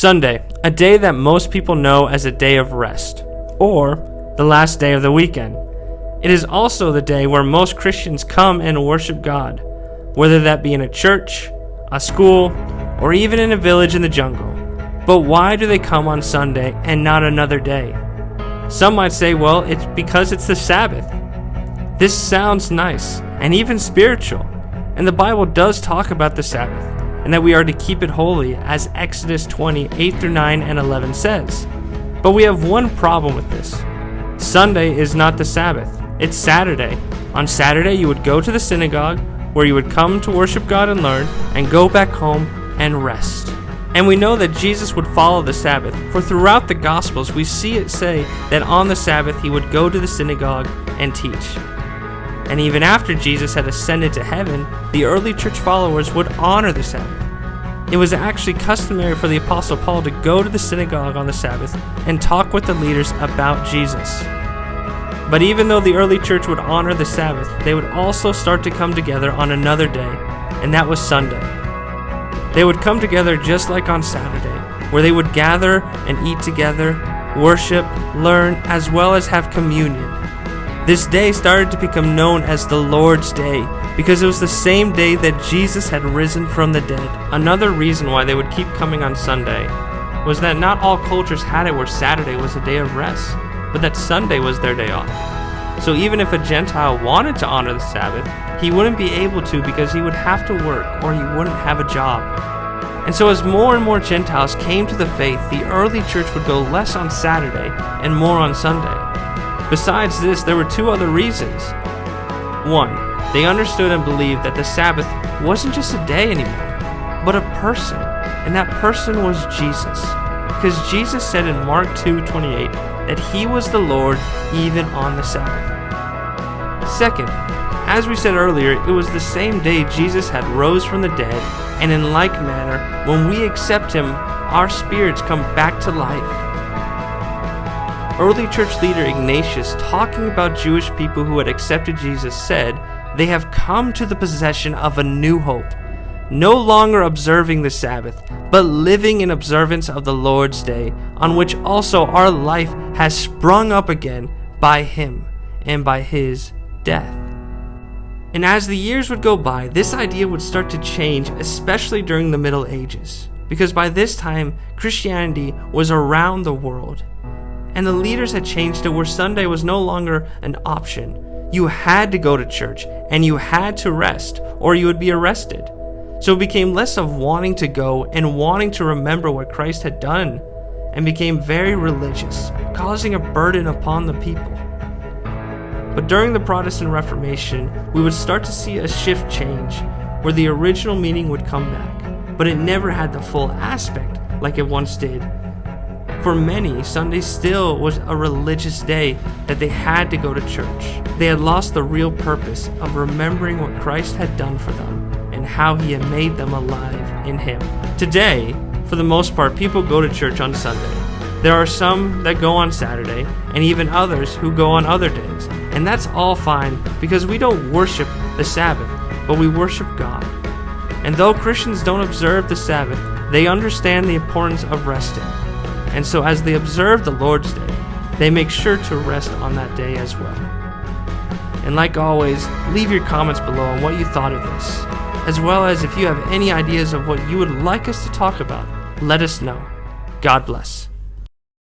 Sunday, a day that most people know as a day of rest, or the last day of the weekend. It is also the day where most Christians come and worship God, whether that be in a church, a school, or even in a village in the jungle. But why do they come on Sunday and not another day? Some might say, well, it's because it's the Sabbath. This sounds nice and even spiritual, and the Bible does talk about the Sabbath, and that we are to keep it holy, as Exodus 20, 8-9 and 11 says. But we have one problem with this. Sunday is not the Sabbath, it's Saturday. On Saturday you would go to the synagogue, where you would come to worship God and learn, and go back home and rest. And we know that Jesus would follow the Sabbath, for throughout the Gospels we see it say that on the Sabbath he would go to the synagogue and teach. And even after Jesus had ascended to heaven, the early church followers would honor the Sabbath. It was actually customary for the Apostle Paul to go to the synagogue on the Sabbath and talk with the leaders about Jesus. But even though the early church would honor the Sabbath, they would also start to come together on another day, and that was Sunday. They would come together just like on Saturday, where they would gather and eat together, worship, learn, as well as have communion. This day started to become known as the Lord's Day because it was the same day that Jesus had risen from the dead. Another reason why they would keep coming on Sunday was that not all cultures had it where Saturday was a day of rest, but that Sunday was their day off. So even if a Gentile wanted to honor the Sabbath, he wouldn't be able to because he would have to work or he wouldn't have a job. And so as more and more Gentiles came to the faith, the early church would go less on Saturday and more on Sunday. Besides this, there were two other reasons. One, they understood and believed that the Sabbath wasn't just a day anymore, but a person, and that person was Jesus. Because Jesus said in Mark 2:28 that he was the Lord even on the Sabbath. Second, as we said earlier, it was the same day Jesus had rose from the dead, and in like manner, when we accept him, our spirits come back to life. Early church leader Ignatius, talking about Jewish people who had accepted Jesus, said, "They have come to the possession of a new hope, no longer observing the Sabbath, but living in observance of the Lord's Day, on which also our life has sprung up again by him and by his death." And as the years would go by, this idea would start to change, especially during the Middle Ages, because by this time, Christianity was around the world. And the leaders had changed it where Sunday was no longer an option. You had to go to church, and you had to rest, or you would be arrested. So it became less of wanting to go and wanting to remember what Christ had done, and became very religious, causing a burden upon the people. But during the Protestant Reformation, we would start to see a shift change, where the original meaning would come back, but it never had the full aspect like it once did. For many, Sunday still was a religious day that they had to go to church. They had lost the real purpose of remembering what Christ had done for them and how he had made them alive in him. Today, for the most part, people go to church on Sunday. There are some that go on Saturday, and even others who go on other days. And that's all fine, because we don't worship the Sabbath, but we worship God. And though Christians don't observe the Sabbath, they understand the importance of resting. And so as they observe the Lord's Day, they make sure to rest on that day as well. And like always, leave your comments below on what you thought of this, as well as if you have any ideas of what you would like us to talk about, let us know. God bless.